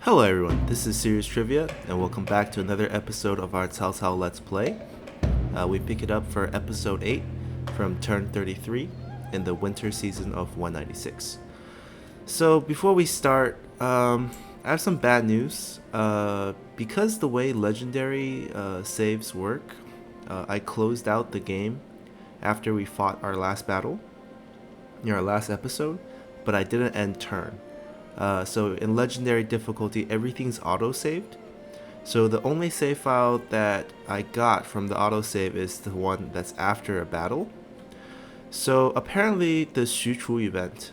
Hello everyone, this is Serious Trivia, and welcome back to another episode of our Cao Cao Let's Play. We pick it up for episode 8 from turn 33 in the winter season of 196. So before we start, I have some bad news. Because the way legendary saves work, I closed out the game after we fought our last battle, in our last episode, but I didn't end turn. So in legendary difficulty, everything's auto-saved. So the only save file that I got from the autosave is the one that's after a battle. So apparently the Xu Chu event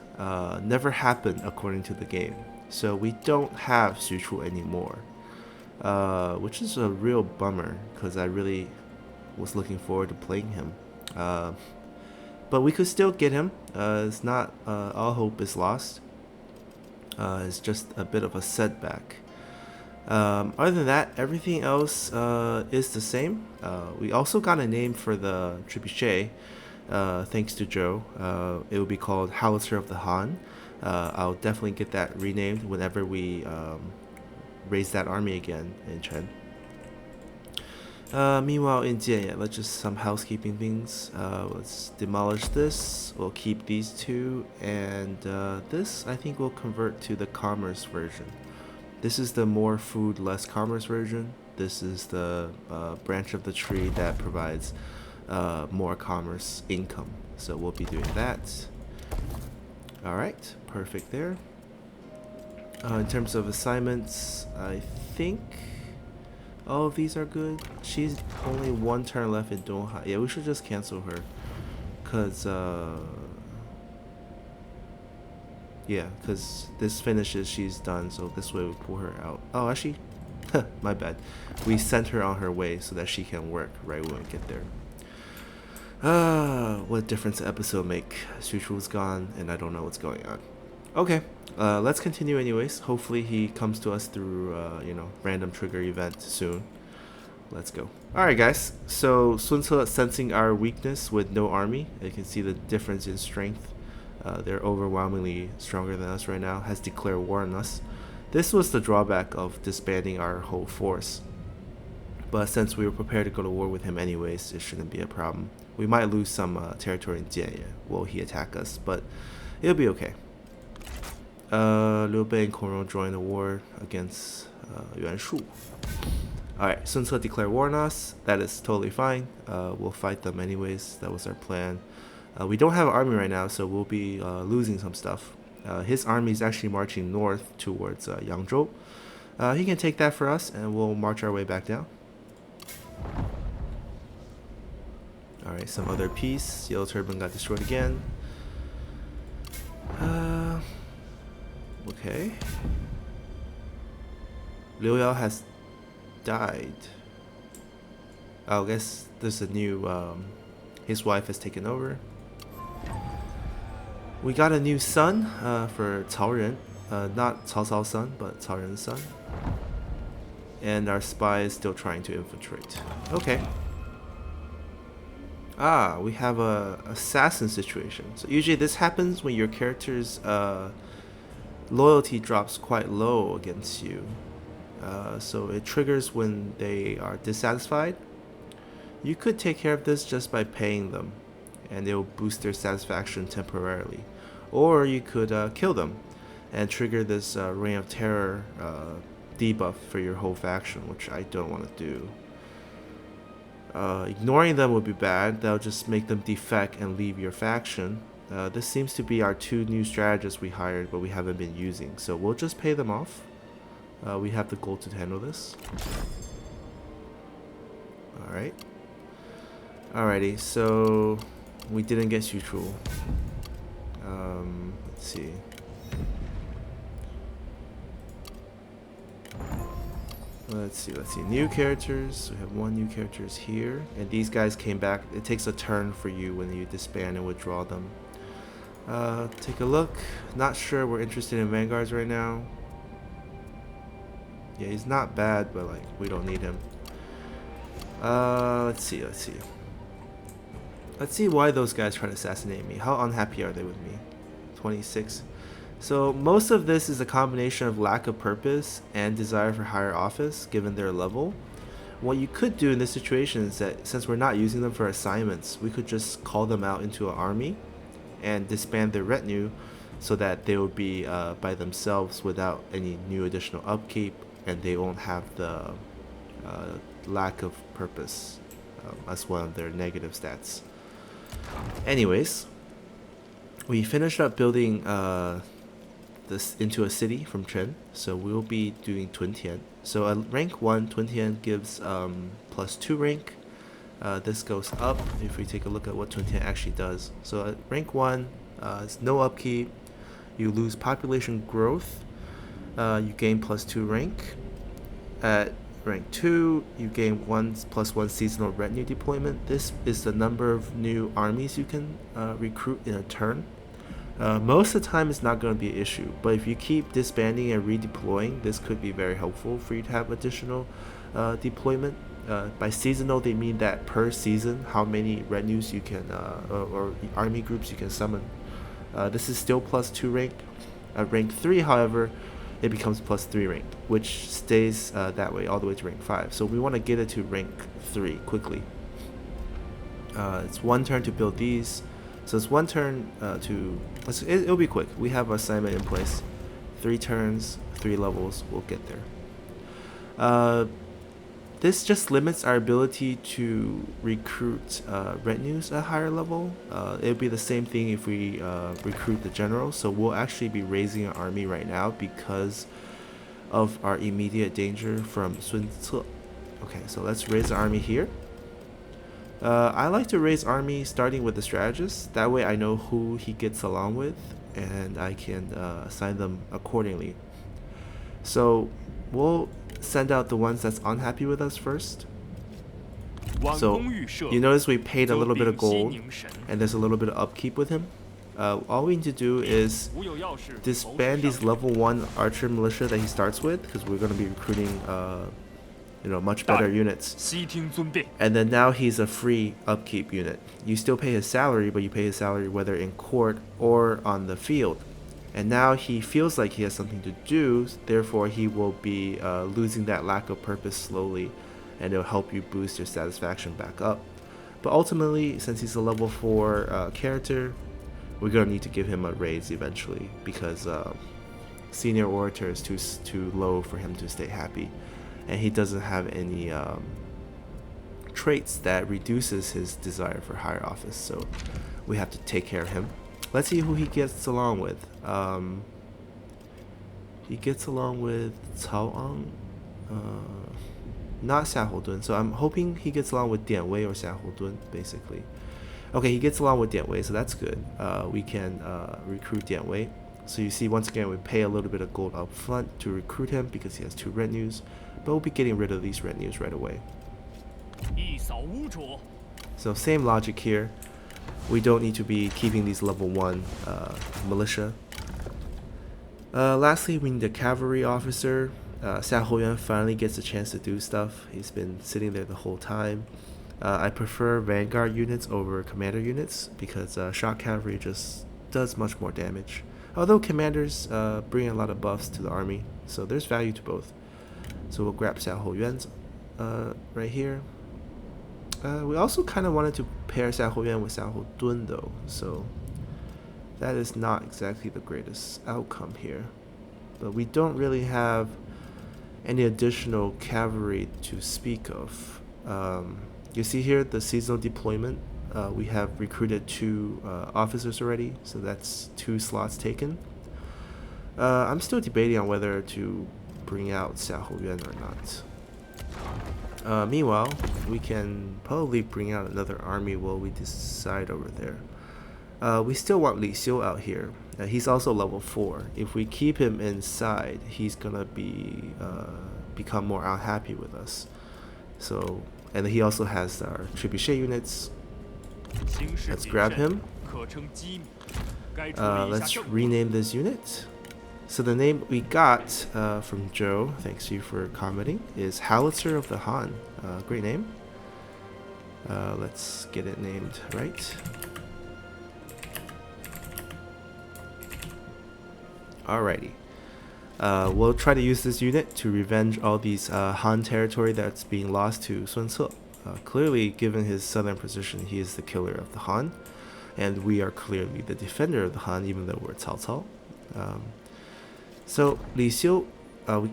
never happened according to the game. So we don't have Xu Chu anymore, which is a real bummer because I really was looking forward to playing him. But we could still get him. It's not all hope is lost. It's just a bit of a setback. Other than that, everything else is the same. We also got a name for the trebuchet, thanks to Joe. It will be called Howitzer of the Han. I'll definitely get that renamed whenever we raise that army again in Chen. Meanwhile, in Jianye, let's just some housekeeping things. Let's demolish this. We'll keep these two, and this I think will convert to the commerce version. This is the more food, less commerce version. This is the branch of the tree that provides more commerce income. So we'll be doing that. Alright, perfect there. In terms of assignments, I think all of these are good. She's only one turn left in Donghai. Yeah, we should just cancel her. Cause this finishes, she's done, so this way we pull her out. Oh, actually, my bad. We sent her on her way so that she can work right when we get there. What difference the episode make? Xu Chu's gone, and I don't know what's going on. Okay, let's continue anyways. Hopefully he comes to us through, random trigger event soon. Let's go. Alright guys, so Sun Ce sensing our weakness with no army, you can see the difference in strength. They're overwhelmingly stronger than us right now, has declared war on us. This was the drawback of disbanding our whole force. But since we were prepared to go to war with him anyways, it shouldn't be a problem. We might lose some territory in Jianye while he attack us, but it'll be okay. Liu Bei and Kong join the war against Yuan Shu. Alright, Sun Ce declare war on us. That is totally fine. We'll fight them anyways. That was our plan. We don't have an army right now, so we'll be losing some stuff. His army is actually marching north towards Yangzhou. He can take that for us, and we'll march our way back down. Alright, some other piece. Yellow Turban got destroyed again. Okay. Liu Yao has died. I guess there's a new, his wife has taken over. We got a new son for Cao Ren. Not Cao Cao's son, but Cao Ren's son. And our spy is still trying to infiltrate. Okay. Ah, we have a assassin situation. So usually this happens when your character's loyalty drops quite low against you. So it triggers when they are dissatisfied. You could take care of this just by paying them, and it will boost their satisfaction temporarily. Or you could kill them and trigger this Reign of Terror debuff for your whole faction, which I don't want to do. Ignoring them would be bad. That'll just make them defect and leave your faction. This seems to be our two new strategists we hired, but we haven't been using. So we'll just pay them off. We have the gold to handle this. Alright. Alrighty, so we didn't get Xu Chu. Let's see. Let's see. New characters. We have one new characters here. And these guys came back. It takes a turn for you when you disband and withdraw them. Take a look. Not sure we're interested in vanguards right now. Yeah, he's not bad, but like we don't need him. Let's see. Let's see why those guys try to assassinate me. How unhappy are they with me? 26. So most of this is a combination of lack of purpose and desire for higher office given their level. What you could do in this situation is that since we're not using them for assignments, we could just call them out into an army and disband their retinue so that they will be by themselves without any new additional upkeep, and they won't have the lack of purpose as one of their negative stats. Anyways, we finished up building this into a city from Chen, so we'll be doing Tun Tian. So at rank 1, Tun Tian gives +2 rank. This goes up if we take a look at what Tun Tian actually does. So at rank 1, it's no upkeep. You lose population growth. You gain +2 rank. At rank 2, you gain 1+1 seasonal retinue deployment. This is the number of new armies you can recruit in a turn. Most of the time it's not going to be an issue, but if you keep disbanding and redeploying, this could be very helpful for you to have additional deployment. By seasonal, they mean that per season, how many retinues you can, or army groups you can summon. This is still +2 rank. At rank 3, however, it becomes +3 rank, which stays that way all the way to rank 5. So we want to get it to rank 3 quickly. It's 1 turn to build these. So it's 1 turn it'll be quick. We have our assignment in place. 3 turns, 3 levels, we'll get there. This just limits our ability to recruit retinues at a higher level. It'll be the same thing if we recruit the general. So we'll actually be raising an army right now because of our immediate danger from Sun Ce. Okay, so let's raise the army here. I like to raise army starting with the strategist. That way I know who he gets along with and I can assign them accordingly. So we'll send out the ones that's unhappy with us first. So you notice we paid a little bit of gold and there's a little bit of upkeep with him. All we need to do is disband these level 1 archer militia that he starts with, because we're going to be recruiting much better units. And then now he's a free upkeep unit. You still pay his salary, but you pay his salary whether in court or on the field. And now he feels like he has something to do, therefore he will be losing that lack of purpose slowly, and it'll help you boost your satisfaction back up. But ultimately, since he's a level 4 character, we're going to need to give him a raise eventually, because senior orator is too low for him to stay happy. And he doesn't have any traits that reduces his desire for higher office, so we have to take care of him. Let's see who he gets along with. He gets along with Cao Ang, not Xiahou Dun, so I'm hoping he gets along with Dian Wei or Xiahou Dun, basically. Okay, he gets along with Dian Wei, so that's good. We can recruit Dian Wei. So you see, once again, we pay a little bit of gold up front to recruit him because he has 2 retinues. But we'll be getting rid of these retinues right away. So same logic here. We don't need to be keeping these level 1 militia. Lastly, we need a cavalry officer. Xia Houyuan finally gets a chance to do stuff. He's been sitting there the whole time. I prefer vanguard units over commander units because shock cavalry just does much more damage. Although commanders bring a lot of buffs to the army, so there's value to both. So we'll grab Xia Houyuan's right here. We also kind of wanted to pair Xia Houyuan with Xiahou Dun though, so that is not exactly the greatest outcome here. But we don't really have any additional cavalry to speak of. You see here the seasonal deployment. We have recruited 2 officers already, so that's 2 slots taken. I'm still debating on whether to bring out Xia Houyuan or not. Meanwhile, we can probably bring out another army while we decide over there. We still want Li Xiu out here. He's also level 4. If we keep him inside, he's gonna become more unhappy with us. So, and he also has our trebuchet units. Let's grab him. Let's rename this unit. So the name we got from Joe, thanks you for commenting, is Howitzer of the Han. Great name. Let's get it named right. Alrighty. We'll try to use this unit to revenge all these Han territory that's being lost to Sun Ce. Clearly, given his southern position, he is the killer of the Han, and we are clearly the defender of the Han, even though we're Cao Cao. So Li Xiu,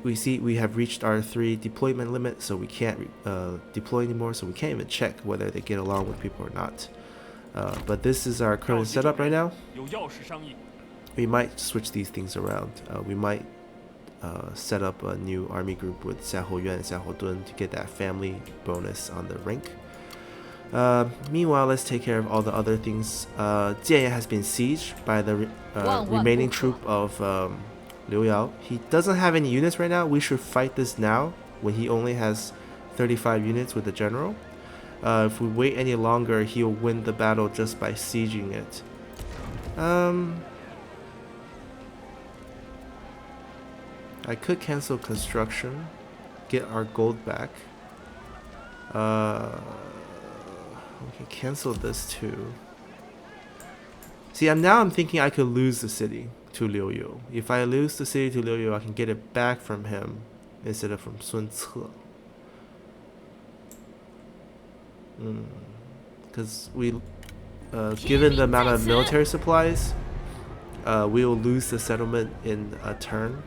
we see we have reached our 3 deployment limit, so we can't deploy anymore, so we can't even check whether they get along with people or not. But this is our current setup right now. We might switch these things around. We might set up a new army group with Xiahou Yuan and Xiahou Dun to get that family bonus on the rank. Meanwhile, let's take care of all the other things. Jianye has been sieged by the remaining troop of Liu Yao. He doesn't have any units right now. We should fight this now when he only has 35 units with the general. If we wait any longer, he'll win the battle just by sieging it. I could cancel construction, get our gold back. We can cancel this too. See, now I'm thinking I could lose the city to Liu Yu. If I lose the city to Liu Yu, I can get it back from him instead of from Sun Ce. Because we, given the amount of military supplies, we will lose the settlement in a turn.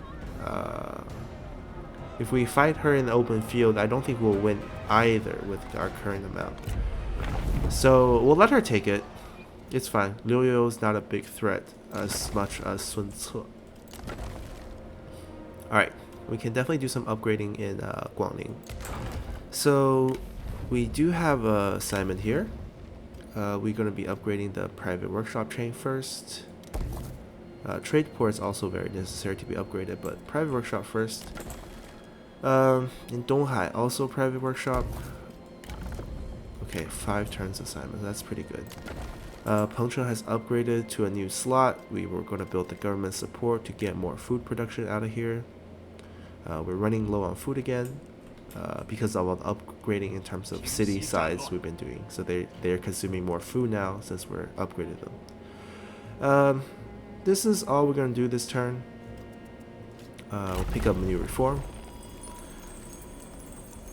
If we fight her in the open field, I don't think we'll win either with our current amount. So we'll let her take it. It's fine. Liu Yu is not a big threat as much as Sun Ce. Alright, we can definitely do some upgrading in Guangning. So we do have a assignment here. We're going to be upgrading the private workshop chain first. Trade port is also very necessary to be upgraded, but private workshop first. In Donghai, also private workshop. Okay, 5 turns assignment. That's pretty good. Pengcheng has upgraded to a new slot. We were going to build the government support to get more food production out of here. We're running low on food again because of all the upgrading in terms of city size we've been doing. So they're consuming more food now since we're upgraded them. This is all we're going to do this turn. We'll pick up a new reform.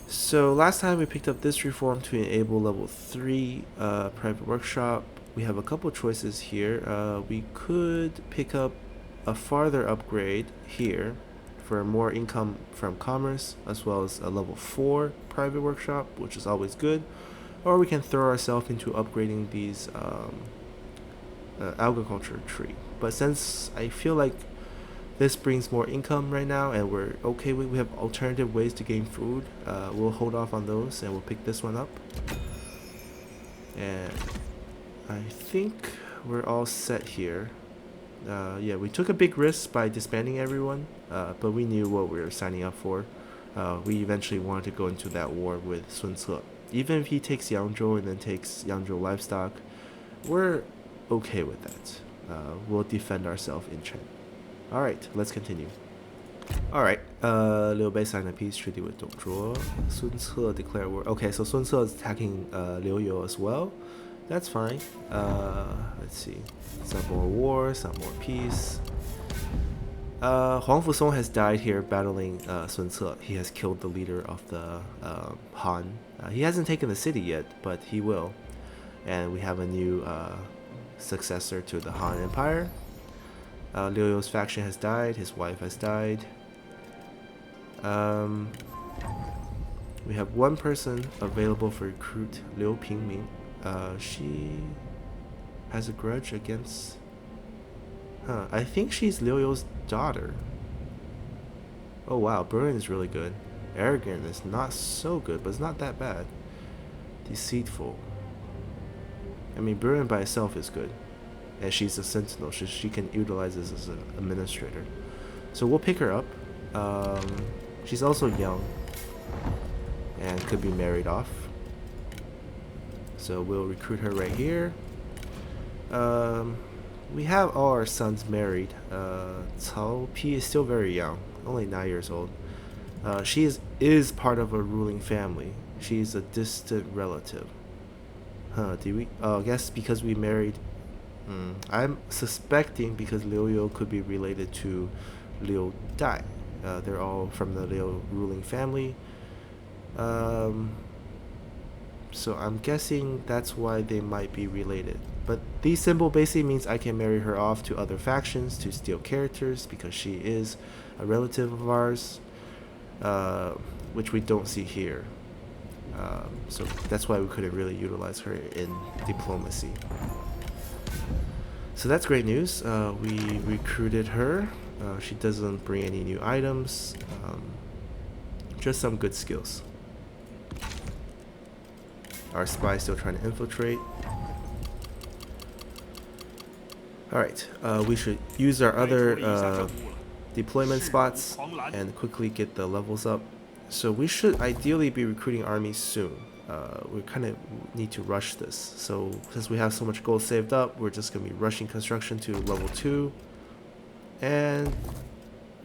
So last time we picked up this reform to enable level 3 private workshop. We have a couple choices here. We could pick up a farther upgrade here for more income from commerce, as well as a level 4 private workshop, which is always good. Or we can throw ourselves into upgrading these agriculture tree. But since I feel like this brings more income right now and we're okay with, we have alternative ways to gain food, we'll hold off on those and we'll pick this one up. And I think we're all set here. Yeah, we took a big risk by disbanding everyone, but we knew what we were signing up for. We eventually wanted to go into that war with Sun Ce. Even if he takes Yangzhou and then takes Yangzhou livestock, we're okay with that. We'll defend ourselves in Chen. Alright, let's continue. Alright, Liu Bei signed a peace treaty with Dong Zhuo. Sun Ce declared war. Okay, so Sun Ce is attacking Liu Yu as well. That's fine. Let's see. Some more war, some more peace. Huang Fusong has died here battling Sun Ce. He has killed the leader of the Han. He hasn't taken the city yet, but he will. And we have a new successor to the Han Empire. Liu Yu's faction has died. His wife has died. We have one person available for recruit, Liu Pingming. She has a grudge against... I think she's Liu Yu's daughter. Oh wow, brilliant is really good. Arrogant is not so good, but it's not that bad. Deceitful. I mean, brilliant by itself is good. And she's a sentinel. She can utilize this as an administrator. So we'll pick her up. She's also young. And could be married off. So we'll recruit her right here. We have all our sons married. Cao Pi is still very young. Only 9 years old. She is part of a ruling family. She's a distant relative. Huh, do we? Oh, I guess because we married I'm suspecting because Liu Yu could be related to Liu Dai. They're all from the Liu ruling family. So I'm guessing that's why they might be related. But the symbol basically means I can marry her off to other factions to steal characters because she is a relative of ours, which we don't see here. So that's why we couldn't really utilize her in diplomacy. So that's great news. We recruited her. She doesn't bring any new items, just some good skills. Our spy still trying to infiltrate. Alright, we should use our other deployment spots and quickly get the levels up. So we should ideally be recruiting armies soon. We kind of need to rush this. So since we have so much gold saved up, we're just going to be rushing construction to level 2 and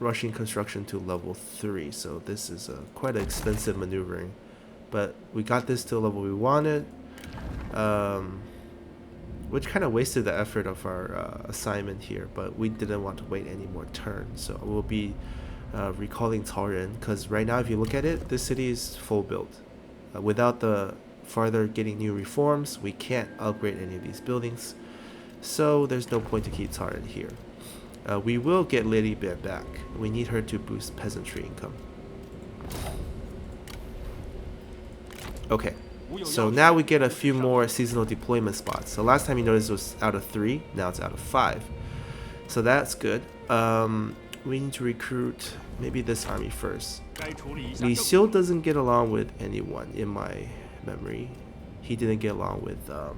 rushing construction to level 3. So this is quite an expensive maneuvering, but we got this to the level we wanted, which kind of wasted the effort of our assignment here, but we didn't want to wait any more turns. So we'll be recalling Cao Ren, because right now if you look at it, this city is full built. Without the farther getting new reforms, we can't upgrade any of these buildings, so there's no point to keep Cao Ren here. We will get Liu Bei back. We need her to boost peasantry income. Okay, so now we get a few more seasonal deployment spots. So last time you noticed it was out of 3, now it's out of 5. So that's good. We need to recruit maybe this army first. Li Xiu doesn't get along with anyone in my memory. He didn't get along with Cao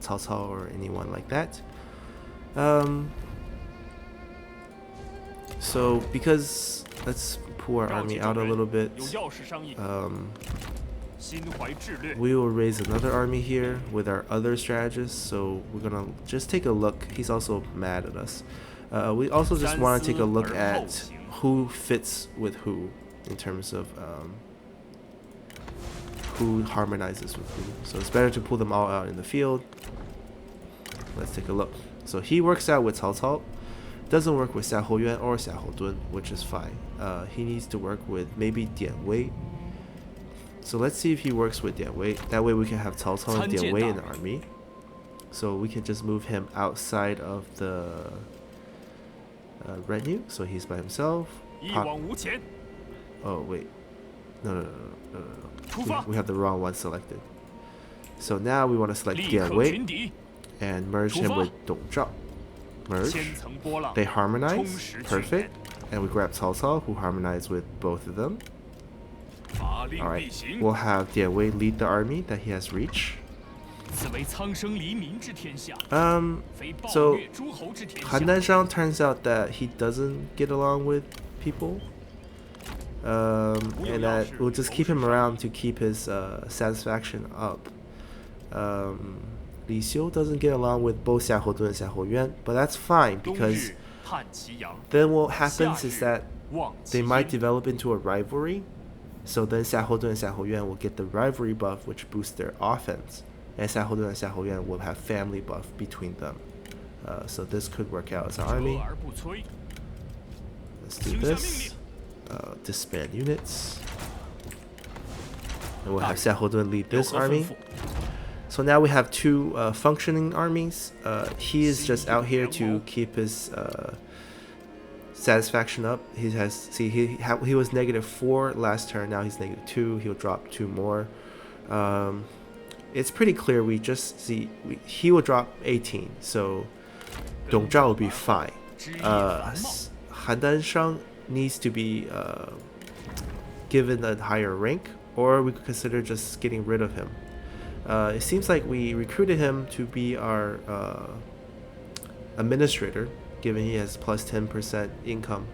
Cao or anyone like that. So because let's pull our army out a little bit. We will raise another army here with our other strategists. So we're gonna just take a look. He's also mad at us. We also just want to take a look at who fits with who in terms of who harmonizes with who. So it's better to pull them all out in the field. Let's take a look. So he works out with Cao Cao. Doesn't work with Xia Houyuan or Xia Houdun, which is fine. He needs to work with maybe Dian Wei. So let's see if he works with Dian Wei. That way we can have Cao Cao and Dian Wei in the army. So we can just move him outside of the retinue. So he's by himself. Oh wait, no. We have the wrong one selected. So now we want to select Dian Wei and merge him with Dong Zhao. Merge. They harmonize. Perfect. And we grab Cao Cao, who harmonize with both of them. Alright, we'll have Dian Wei lead the army that he has reach. So Han Danshang turns out that he doesn't get along with people. And that we'll just keep him around to keep his satisfaction up. Li Xiu doesn't get along with both Xia Houdun and Xia Houyuan, but that's fine because then what happens is that they might develop into a rivalry. So then Xia Houdun and Xia Houyuan will get the rivalry buff, which boosts their offense, and Xia Houdun and Xia Houyuan will have family buff between them. So this could work out as an army. Let's do this. Disband units. And we'll have Xia Houdun lead this army. So now we have 2 functioning armies. He is just out here to keep his satisfaction up. He was -4 last turn. Now he's -2. He'll drop 2 more. It's pretty clear. We just see he will drop 18. So Dong Zhao will be fine. Han Danshang needs to be given a higher rank, or we could consider just getting rid of him. It seems like we recruited him to be our administrator, given he has plus 10% income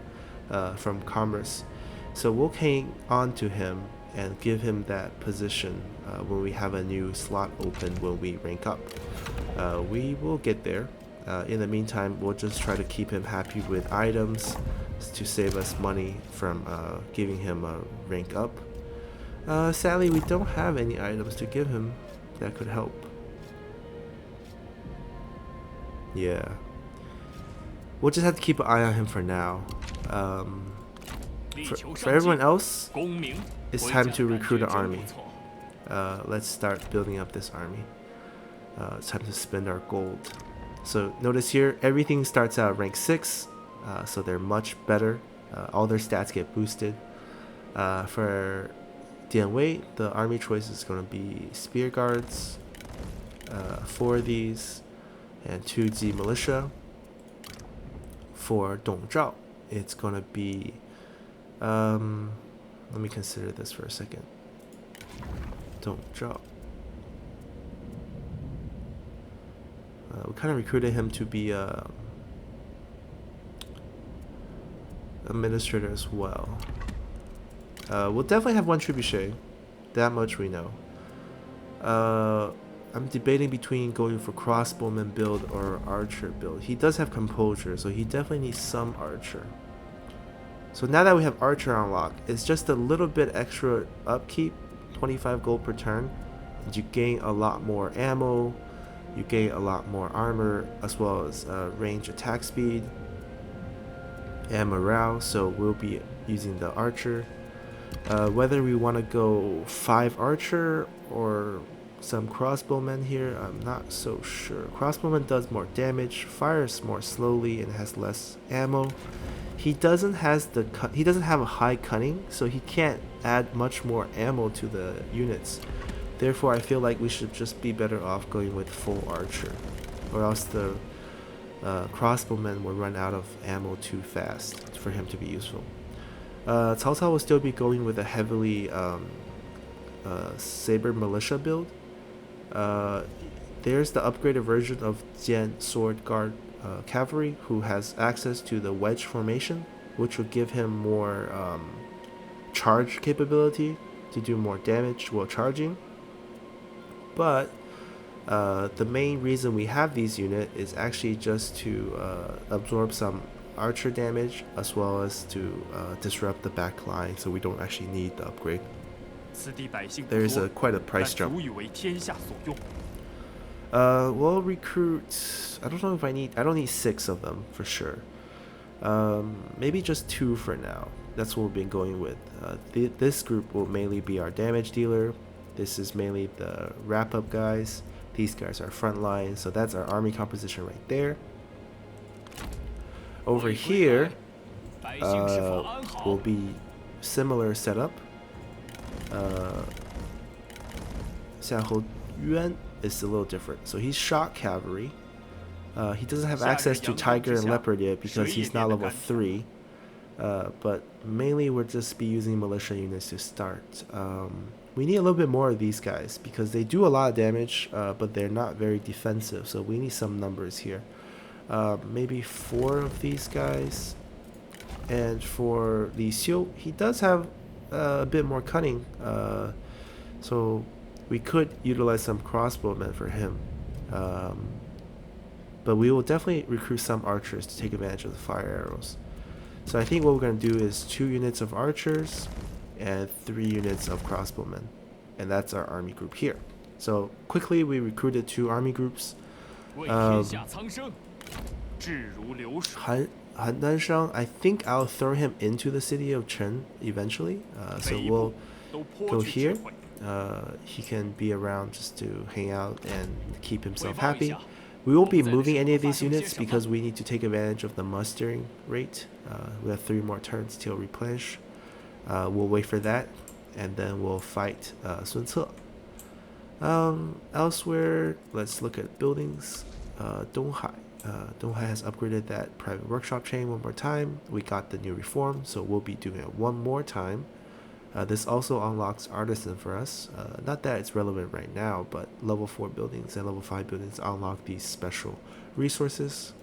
from commerce. So we'll hang on to him and give him that position when we have a new slot open when we rank up. We will get there. In the meantime, we'll just try to keep him happy with items to save us money from giving him a rank up. Sadly, we don't have any items to give him that could help. Yeah. We'll just have to keep an eye on him for now. For everyone else, it's time to recruit an army. Let's start building up this army. It's time to spend our gold. So notice here, everything starts out rank 6, so they're much better. All their stats get boosted. For Dian Wei, the army choice is going to be Spear Guards, 4 of these, and 2 Z Militia. For Dong Zhao, it's going to be, let me consider this for a second. Dong Zhao. We kind of recruited him to be a administrator as well. We'll definitely have 1 trebuchet, that much we know. I'm debating between going for crossbowman build or archer build. He does have composure, so he definitely needs some archer. So now that we have archer unlocked, it's just a little bit extra upkeep, 25 gold per turn, and you gain a lot more ammo, you gain a lot more armor, as well as range attack speed and morale. So we'll be using the archer. Whether we want to go 5 archer or some crossbowmen here, I'm not so sure. Crossbowman does more damage, fires more slowly, and has less ammo. He doesn't have a high cunning, so he can't add much more ammo to the units. Therefore, I feel like we should just be better off going with full archer, or else the crossbowmen will run out of ammo too fast for him to be useful. Cao Cao will still be going with a heavily saber militia build. There's the upgraded version of Jian Sword Guard Cavalry, who has access to the wedge formation, which will give him more charge capability to do more damage while charging. But the main reason we have these units is actually just to absorb some archer damage, as well as to disrupt the back line, so we don't actually need the upgrade. There's quite a price jump. We'll recruit, I don't know if I don't need 6 of them for sure. Maybe just 2 for now. That's what we've been going with. This group will mainly be our damage dealer. This is mainly the wrap-up guys. These guys are frontline, so that's our army composition right there. Over here will be similar setup. Xiahou Yuan is a little different. So he's shock cavalry. He doesn't have access to tiger and leopard yet because he's not level 3. But mainly we'll just be using militia units to start. We need a little bit more of these guys because they do a lot of damage, but they're not very defensive. So we need some numbers here. Maybe 4 of these guys. And for Li Xiu, he does have a bit more cunning. So we could utilize some crossbowmen for him. But we will definitely recruit some archers to take advantage of the fire arrows. So I think what we're going to do is 2 units of archers and 3 units of crossbowmen. And that's our army group here. So quickly we recruited 2 army groups. Han Danshang, I think I'll throw him into the city of Chen eventually. So we'll go here. He can be around just to hang out and keep himself happy. We won't be moving any of these units because we need to take advantage of the mustering rate. We have 3 more turns till replenish. We'll wait for that, and then we'll fight Sun Ce. Elsewhere, let's look at buildings. Donghai. Donghai has upgraded that private workshop chain 1 more time. We got the new reform, so we'll be doing it 1 more time. This also unlocks artisan for us. Not that it's relevant right now, but level 4 buildings and level 5 buildings unlock these special resources.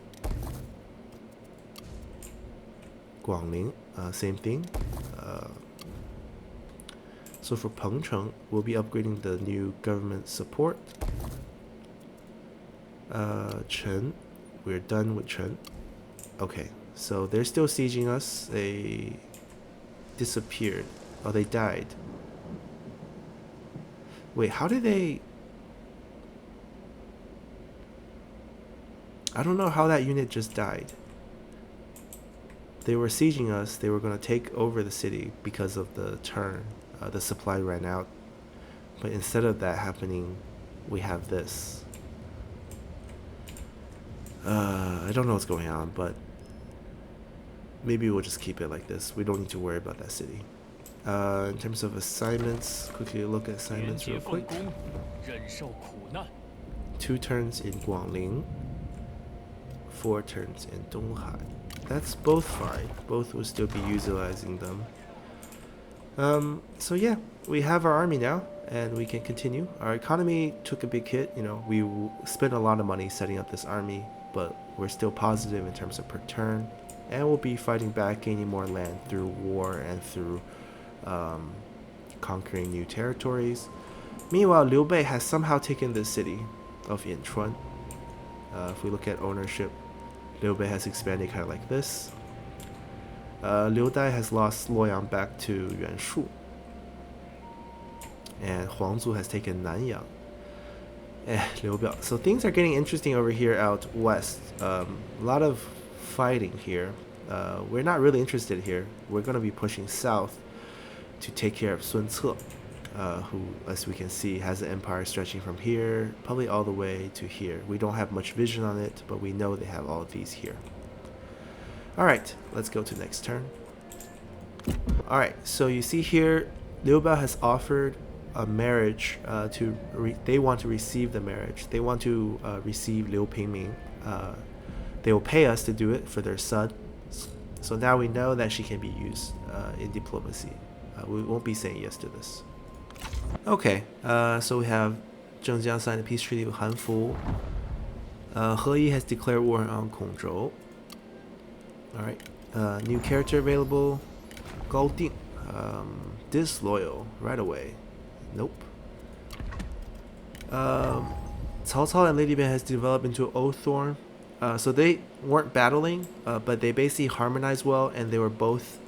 Guangling, same thing. So for Pengcheng, we'll be upgrading the new government support. Chen, we're done with Chen. Okay, so they're still sieging us. They disappeared. Oh, they died. Wait, how did they... I don't know how that unit just died. They were sieging us. They were going to take over the city because of the turn. The supply ran out. But instead of that happening, we have this. I don't know what's going on, but maybe we'll just keep it like this. We don't need to worry about that city. In terms of assignments, quickly look at assignments real quick. 2 turns in Guangling, 4 turns in Donghai. That's both fine. Both will still be utilizing them. So yeah, we have our army now, and we can continue. Our economy took a big hit. You know, we spent a lot of money setting up this army, but we're still positive in terms of per turn, and we'll be fighting back, gaining more land through war and through conquering new territories. Meanwhile, Liu Bei has somehow taken the city of Yinchuan. If we look at ownership, Liu Bei has expanded kind of like this. Liu Dai has lost Luoyang back to Yuanshu. And Huangzu has taken Nanyang. Liu Biao. So things are getting interesting over here out west. A lot of fighting here. We're not really interested here. We're going to be pushing south to take care of Sun Ce, who, as we can see, has an empire stretching from here, probably all the way to here. We don't have much vision on it, but we know they have all of these here. Alright, let's go to next turn. Alright, so you see here, Liu Bei has offered a marriage they want to receive the marriage. They want to receive Liu Pingming. They will pay us to do it for their son. So now we know that she can be used in diplomacy. We won't be saying yes to this. Okay, so we have Zhengjiang signed a peace treaty with Hanfu. He Yi has declared war on Kongzhou. Alright, new character available. Gao Ding. Disloyal, right away. Nope. Cao Cao and Lady Ban has developed into Oaththorn. So they weren't battling, but they basically harmonized well, and they were both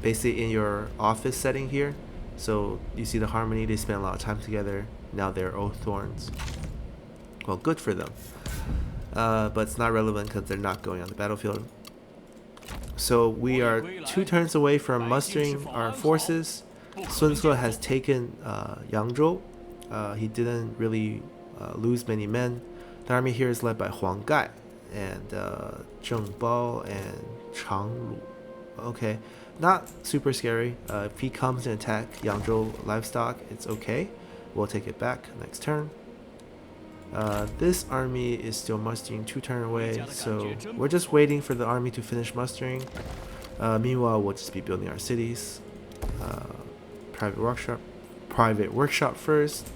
basically in your office setting here. So you see the harmony, they spend a lot of time together. Now they're Oaththorns. Well, good for them. But it's not relevant because they're not going on the battlefield. So we are 2 turns away from mustering our forces. Sun Ce has taken Yangzhou. He didn't really lose many men. The army here is led by Huang Gai and Zheng Bao and Chang Lu. Okay, not super scary. If he comes and attack Yangzhou livestock, it's okay. We'll take it back next turn. This army is still mustering 2 turns away, so we're just waiting for the army to finish mustering. Meanwhile, we'll just be building our cities. Private workshop first.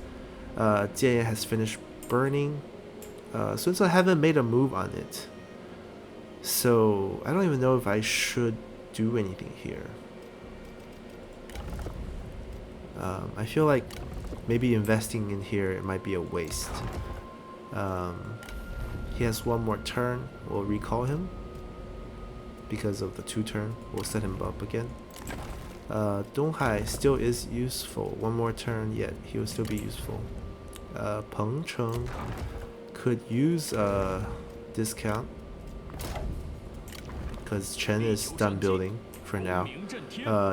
Jie has finished burning. Sun Ce haven't made a move on it, so I don't even know if I should do anything here. I feel like maybe investing in here, it might be a waste. He has 1 more turn. We'll recall him because of the 2 turn. We'll set him up again. Donghai still is useful. 1 more turn, yet he will still be useful. Pengcheng could use a discount because Chen is done building for now.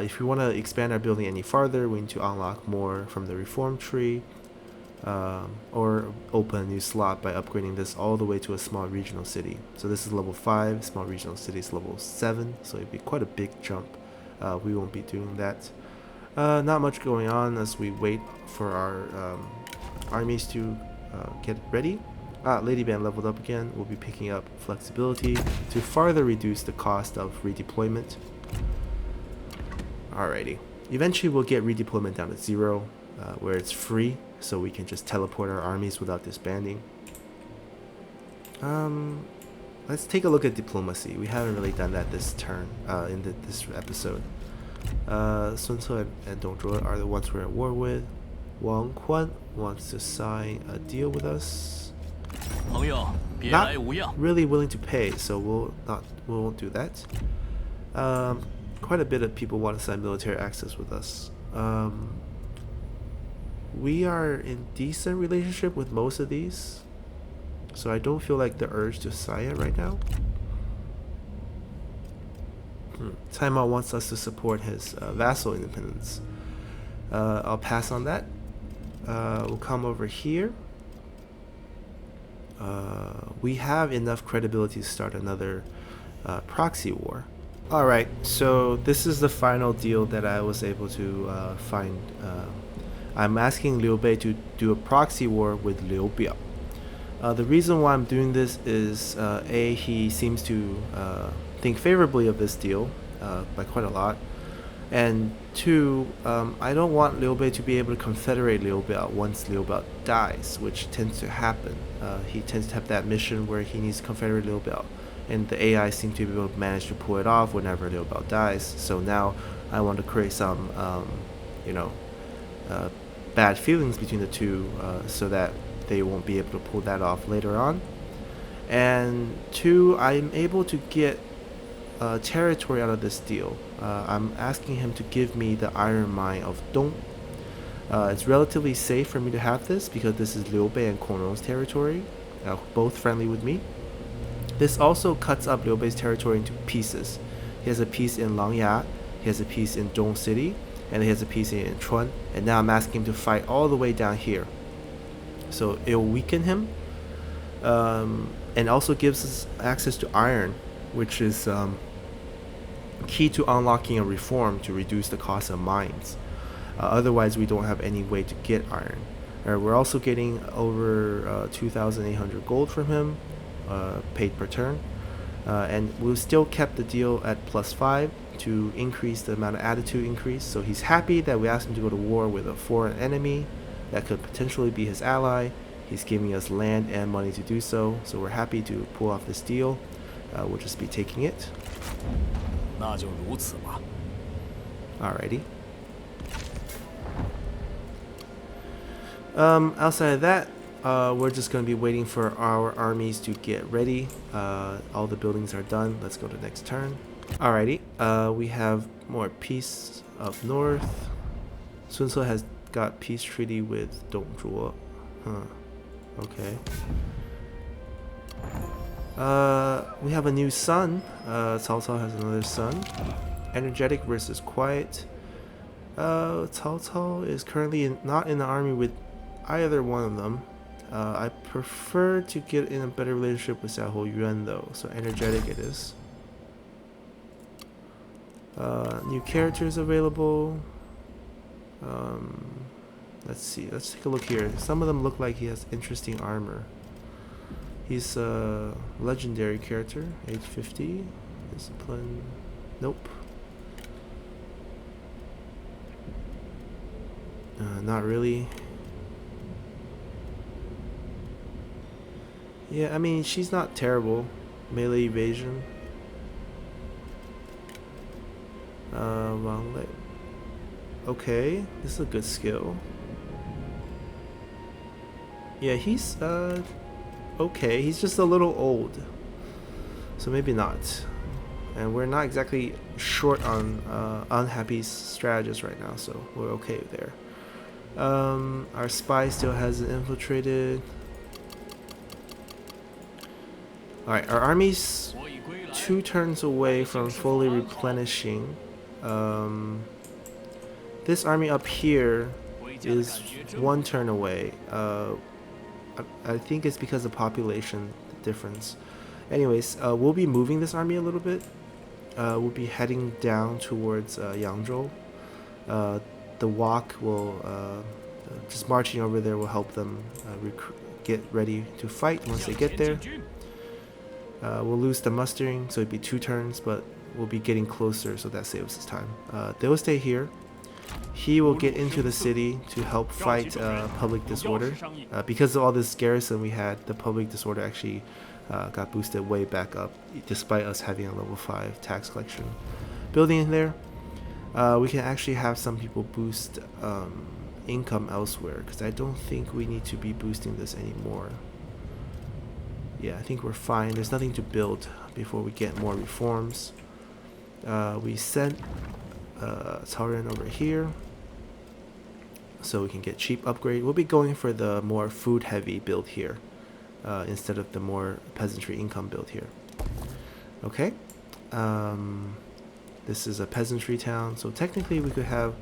If we want to expand our building any farther, we need to unlock more from the reform tree, or open a new slot by upgrading this all the way to a small regional city. So this is level 5, small regional city is level 7, so it'd be quite a big jump. We won't be doing that. Not much going on as we wait for our armies to get ready. Lady Band leveled up again. We'll be picking up flexibility to farther reduce the cost of redeployment. Alrighty. Eventually we'll get redeployment down to 0, where it's free, so we can just teleport our armies without disbanding. Let's take a look at diplomacy. We haven't really done that this turn, in this episode. Sun Ce and Dong Zhuo are the ones we're at war with. Wang Quan wants to sign a deal with us. Not really willing to pay, so we won't do that. Quite a bit of people want to sign military access with us. We are in decent relationship with most of these. so I don't feel like the urge to sign it right now. Cai Mao wants us to support his vassal independence. I'll pass on that. We'll come over here. We have enough credibility to start another proxy war. Alright, so this is the final deal that I was able to find. I'm asking Liu Bei to do a proxy war with Liu Bei. The reason why I'm doing this is A, he seems to think favorably of this deal by quite a lot, and 2, I don't want Liu Bei to be able to confederate Liu Bei once Liu Bei dies, which tends to happen. He tends to have that mission where he needs to confederate Liu Bei, and the AI seem to be able to manage to pull it off whenever Liu Bei dies. So now I want to create some bad feelings between the two, so that they won't be able to pull that off later on. And 2, I'm able to get territory out of this deal. I'm asking him to give me the iron mine of Dong. It's relatively safe for me to have this because this is Liu Bei and Kong territory, both friendly with me. This also cuts up Liu Bei's territory into pieces. He has a piece in Langya, he has a piece in Dong City, and he has a piece in Chuan. And now I'm asking him to fight all the way down here. So it'll weaken him, and also gives us access to iron, which is key to unlocking a reform to reduce the cost of mines. Otherwise, we don't have any way to get iron. We're also getting over 2,800 gold from him, paid per turn, and we've still kept the deal at +5 to increase the amount of attitude increase. So he's happy that we asked him to go to war with a foreign enemy that could potentially be his ally. He's giving us land and money to do so, so we're happy to pull off this deal. We'll just be taking it. Alrighty. Outside of that, we're just going to be waiting for our armies to get ready. All the buildings are done. Let's go to next turn. Alrighty, we have more peace up north. Sun Ce has got peace treaty with Dongzhuo. Okay. We have a new son. Cao Cao has another son. Energetic versus quiet. Cao Cao is currently not in the army with either one of them. I prefer to get in a better relationship with Xiahou Yuan though, so energetic it is. New characters available. Let's see, let's take a look here. Some of them look like he has interesting armor. He's a legendary character, 850. Discipline, nope. Not really. Yeah, I mean, she's not terrible. Melee evasion. Wrong leg. Okay, this is a good skill. Yeah, he's okay. He's just a little old, so maybe not. And we're not exactly short on unhappy strategists right now, so we're okay there. Our spy still hasn't infiltrated. Alright, our army's 2 turns away from fully replenishing. This army up here is 1 turn away. I think it's because of population difference. Anyways, we'll be moving this army a little bit. We'll be heading down towards Yangzhou. The walk will just marching over there will help them get ready to fight once they get there. We'll lose the mustering, so it'd be 2 turns, but we'll be getting closer, so that saves us time. They'll stay here. He will get into the city to help fight public disorder. Because of all this garrison we had, the public disorder actually got boosted way back up, despite us having a level 5 tax collection building in there. We can actually have some people boost income elsewhere, because I don't think we need to be boosting this anymore. Yeah, I think we're fine. There's nothing to build before we get more reforms. We sent Cao Ren over here so we can get cheap upgrade. We'll be going for the more food heavy build here. instead of the more peasantry income build here. Okay. This is a peasantry town, so technically we could have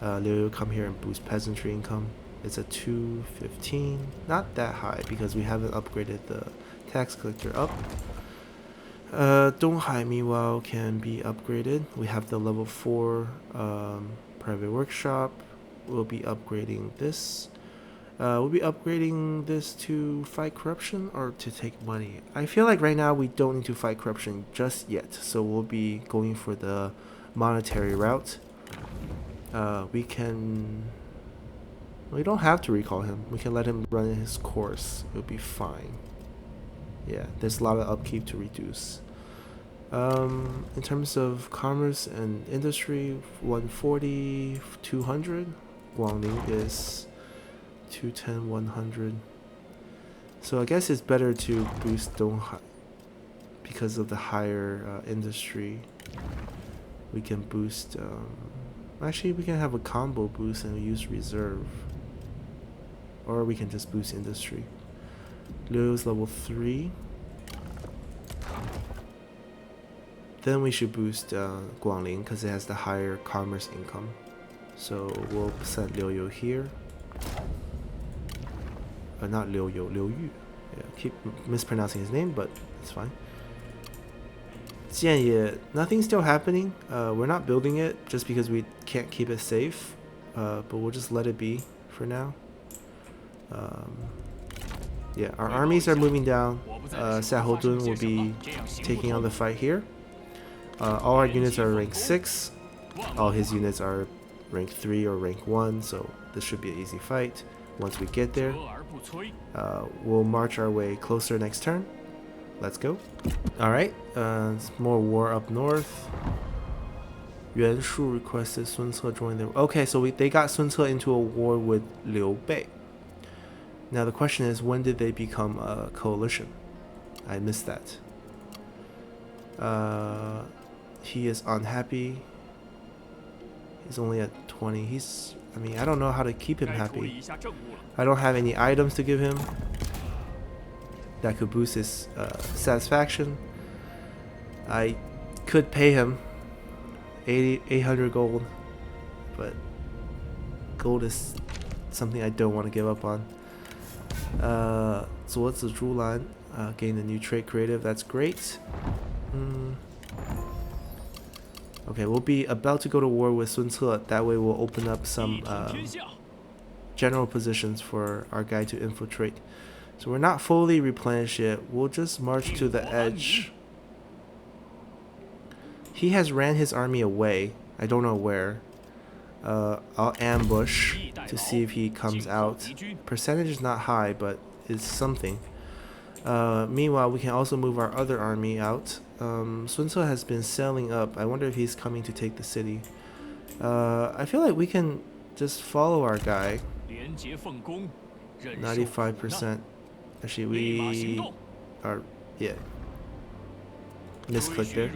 Liu come here and boost peasantry income. It's a 215, not that high because we haven't upgraded the tax collector up. Donghai meanwhile can be upgraded. We have the level 4 private workshop. We'll be upgrading this. We'll be upgrading this to fight corruption or to take money. I feel like right now we don't need to fight corruption just yet, so we'll be going for the monetary route. We don't have to recall him. We can let him run his course. It'll be fine. Yeah, there's a lot of upkeep to reduce. In terms of commerce and industry, 140, 200. Guangling is 210, 100. So I guess it's better to boost Donghai because of the higher industry. We can boost. Actually, we can have a combo boost and use reserve. Or we can just boost industry. Liu's level 3. Then we should boost Guangling because it has the higher commerce income. So we'll set Liu here. Not Liu Yu. Yeah, keep mispronouncing his name, but it's fine. Jianye, nothing's still happening. We're not building it just because we can't keep it safe. But we'll just let it be for now. Yeah, our armies are moving down. Sahodun will be taking on the fight here. All our units are rank 6. All his units are rank 3 or rank 1, so this should be an easy fight. Once we get there, we'll march our way closer next turn. Let's go. Alright, more war up north. Yuan Shu requested Sun Ce join them. Okay, so they got Sun Ce into a war with Liu Bei. Now the question is, when did they become a coalition? I missed that. He is unhappy. He's only at 20. I mean, I don't know how to keep him happy. I don't have any items to give him that could boost his satisfaction. I could pay him 800 gold, but gold is something I don't want to give up on. Zuozi Zhulan gained a new trait creative. That's great. Okay, we'll be about to go to war with Sun Ce. That way we'll open up some general positions for our guy to infiltrate. So we're not fully replenished yet. We'll just march to the edge. He has ran his army away. I don't know where. I'll ambush to see if he comes out. Percentage is not high, but it's something. Meanwhile, we can also move our other army out. Sun Ce has been sailing up. I wonder if he's coming to take the city. I feel like we can just follow our guy. 95%. Actually, we are, yeah. Misclick there.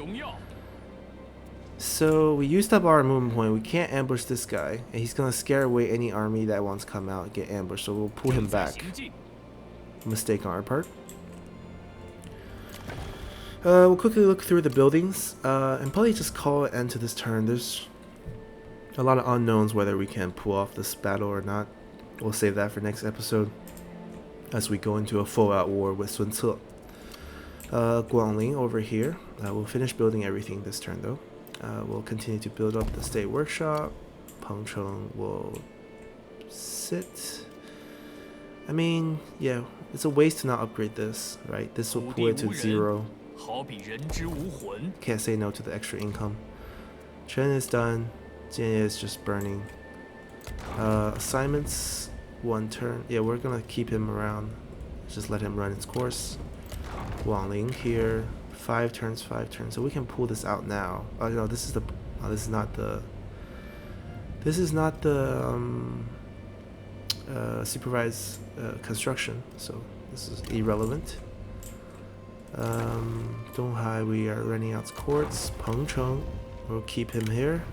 So we used up our movement point. We can't ambush this guy, and he's gonna scare away any army that wants to come out and get ambushed. So we'll pull him back. Mistake on our part. We'll quickly look through the buildings and probably just call an end to this turn. There's a lot of unknowns whether we can pull off this battle or not. We'll save that for next episode as we go into a full-out war with Sun Ce. Guangling over here. We'll finish building everything this turn though. We'll continue to build up the state workshop. Pengcheng will sit. I mean, yeah, it's a waste to not upgrade this, right? This will pull it to 0. Can't say no to the extra income. Chen is done. Jianye is just burning. Assignments, 1 turn. Yeah, we're gonna keep him around. Just let him run its course. Guangling here. 5 turns, 5 turns. So we can pull this out now. Oh no, this is the. Oh, this is not the. This is not the supervised construction. So this is irrelevant. Donghai, we are running out courts. Pengcheng, we'll keep him here.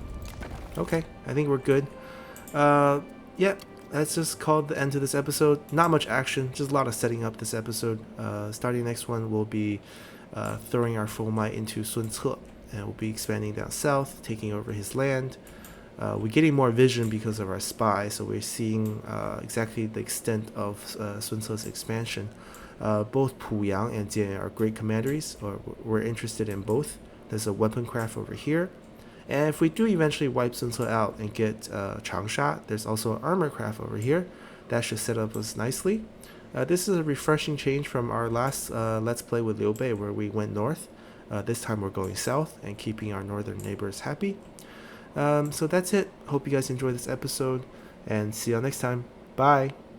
Okay, I think we're good. Yeah, that's just called the end to this episode. Not much action, just a lot of setting up this episode. Starting next one, we'll be throwing our full might into Sun Ce, and we'll be expanding down south, taking over his land. We're getting more vision because of our spy, so we're seeing exactly the extent of Sun Ce's expansion. Both Puyang and Jian are great commanderies, or we're interested in both. There's a weapon craft over here. And if we do eventually wipe Sun Ce out and get Changsha, there's also an armor craft over here. That should set up us nicely. This is a refreshing change from our last Let's Play with Liu Bei, where we went north. This time we're going south and keeping our northern neighbors happy. So that's it. Hope you guys enjoyed this episode, and see you all next time. Bye!